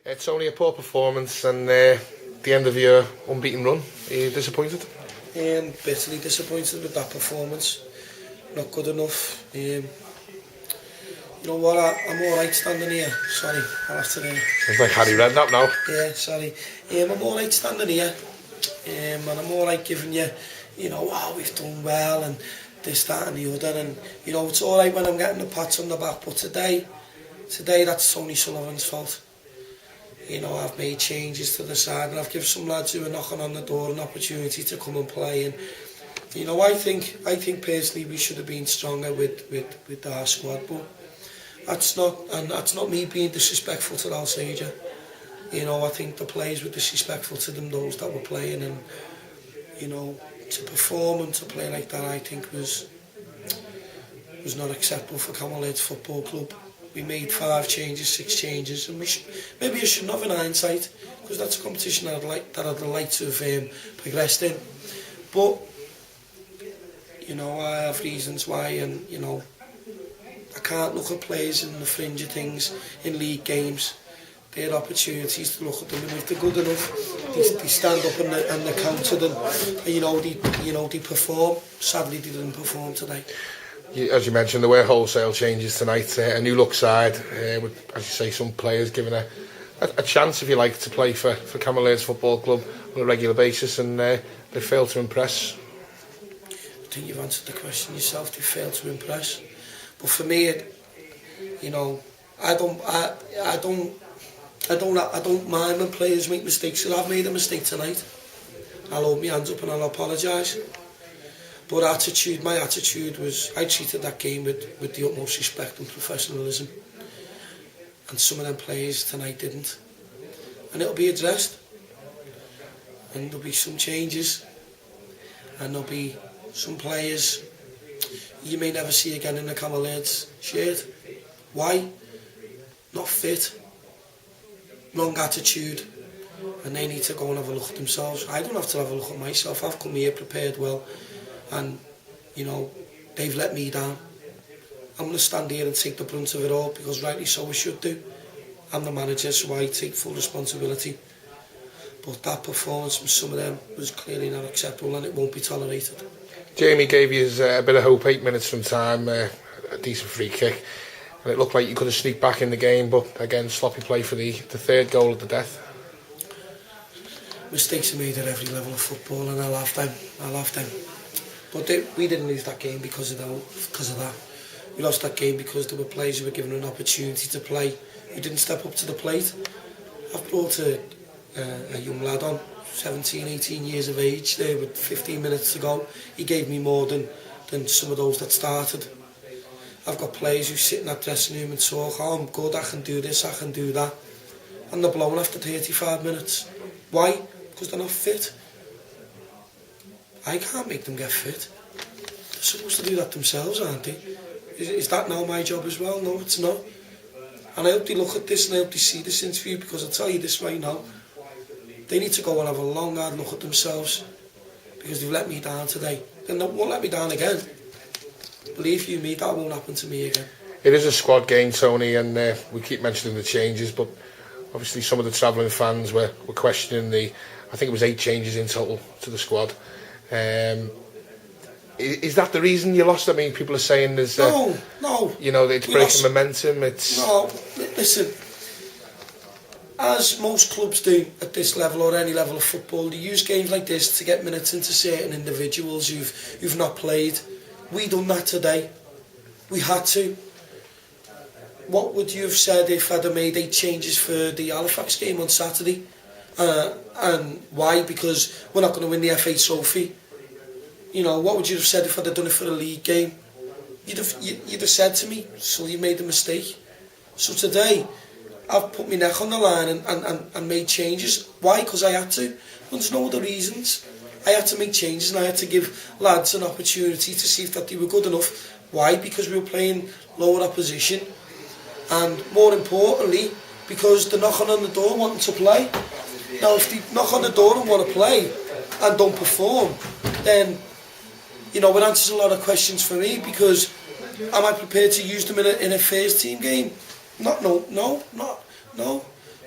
It's only a poor performance and the end of your unbeaten run. Are you disappointed? Bitterly disappointed with that performance. Not good enough. You know what, I'm alright standing here. Sorry, I'll have to... It's like Harry Redknapp now. Yeah, sorry. I'm alright standing here. And I'm alright giving you, we've done well and this, that and the other. And, it's alright when I'm getting the pats on the back. But today that's Tony Sullivan's fault. I've made changes to the side and I've given some lads who are knocking on the door an opportunity to come and play. And I think personally we should have been stronger with our squad, but that's not me being disrespectful to Alsager. I think the players were disrespectful to them, those that were playing, and to perform and to play like that, I think was not acceptable for Camberlaird's Football Club. We made 5 changes, 6 changes, and maybe I shouldn't have in hindsight, because that's a competition that I'd like to have progressed in. But I have reasons why, and I can't look at players in the fringe of things in league games. They had opportunities to look at them, and if they're good enough, they stand up and they counter them. And, they perform. Sadly, they didn't perform today. As you mentioned, there were wholesale changes tonight. A new look side, with, as you say, some players given a chance, if you like, to play for Camberlaird's Football Club on a regular basis, and they failed to impress. I think you've answered the question yourself. They failed to impress. But for me, I don't mind when players make mistakes. So I've made a mistake tonight. I'll hold my hands up and I'll apologise. But my attitude was, I treated that game with the utmost respect and professionalism. And some of them players tonight didn't. And it'll be addressed. And there'll be some changes. And there'll be some players you may never see again in the Camberlaird's shirt. Why? Not fit. Wrong attitude. And they need to go and have a look at themselves. I don't have to have a look at myself. I've come here prepared well. And, they've let me down. I'm going to stand here and take the brunt of it all, because rightly so I should do. I'm the manager, so I take full responsibility. But that performance from some of them was clearly not acceptable, and it won't be tolerated. Jamie gave you a bit of hope 8 minutes from time, a decent free kick. And it looked like you could have sneaked back in the game, but again, sloppy play for the third goal of the death. Mistakes are made at every level of football, and I laughed them. But we didn't lose that game because of that. We lost that game because there were players who were given an opportunity to play who didn't step up to the plate. I've brought a young lad on, 17, 18 years of age, there with 15 minutes to go. He gave me more than some of those that started. I've got players who sit in that dressing room and talk, oh, I'm good, I can do this, I can do that. And they're blown after 35 minutes. Why? Because they're not fit. I can't make them get fit. They're supposed to do that themselves, aren't they? Is that now my job as well? No, it's not. And I hope they look at this and I hope they see this interview, because I'll tell you this right now, they need to go and have a long, hard look at themselves, because they've let me down today. And they won't let me down again. Believe you me, that won't happen to me again. It is a squad game, Tony, and we keep mentioning the changes, but obviously some of the travelling fans were questioning I think it was 8 changes in total to the squad. Is that the reason you lost? I mean, people are saying there's... No. It's breaking momentum, it's... No, listen. As most clubs do at this level or any level of football, they use games like this to get minutes into certain individuals who've not played. We done that today. We had to. What would you have said if I'd have made 8 changes for the Halifax game on Saturday? And why? Because we're not going to win the FA Trophy. What would you have said if I'd have done it for a league game? You'd have said to me, so you made a mistake. So today, I've put my neck on the line and made changes. Why? Because I had to. Well, there's no other reasons. I had to make changes and I had to give lads an opportunity to see if that they were good enough. Why? Because we were playing lower opposition. And more importantly, because they're knocking on the door wanting to play. Now, if they knock on the door and want to play and don't perform, then, it answers a lot of questions for me, because am I prepared to use them in a first team game? No.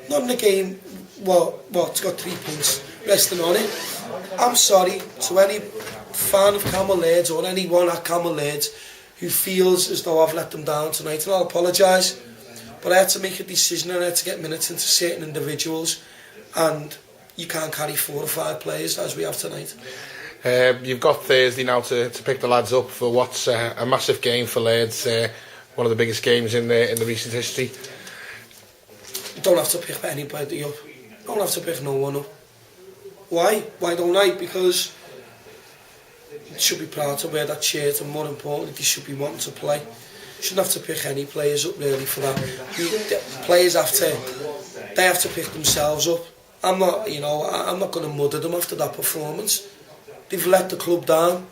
not in a game, it's got 3 points resting on it. I'm sorry to any fan of Camel Laird's or anyone at Camel Laird's who feels as though I've let them down tonight, and I'll apologise. But I had to make a decision and I had to get minutes into certain individuals, and you can't carry 4 or 5 players as we have tonight. You've got Thursday now to pick the lads up for what's a massive game for Laird's, one of the biggest games in the recent history. You don't have to pick anybody up. You don't have to pick no one up. Why? Why don't I? Because they should be proud to wear that shirt, and more importantly, they should be wanting to play. You shouldn't have to pick any players up really for that. The players have to pick themselves up. I'm not going to mudder them after that performance. They've let the club down,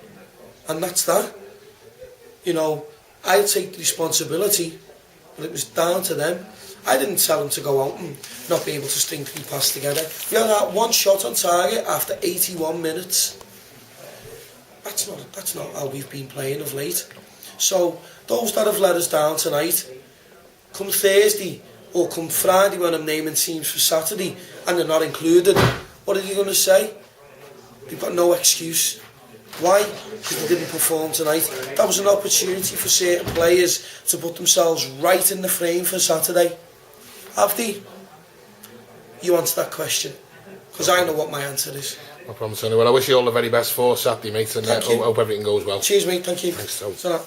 and that's that. I'll take the responsibility, but it was down to them. I didn't tell them to go out and not be able to string 3 passes together. We had that 1 shot on target after 81 minutes. That's not how we've been playing of late. So those that have let us down tonight, come Thursday or come Friday when I'm naming teams for Saturday and they're not included, what are you going to say? They've got no excuse. Why? Because they didn't perform tonight. That was an opportunity for certain players to put themselves right in the frame for Saturday. Have they? You answer that question, because I know what my answer is. No problem, Tony. Well, I wish you all the very best for Saturday, mate, and hope everything goes well. Cheers, mate. Thank you. Thanks, Tony. Ta-ra.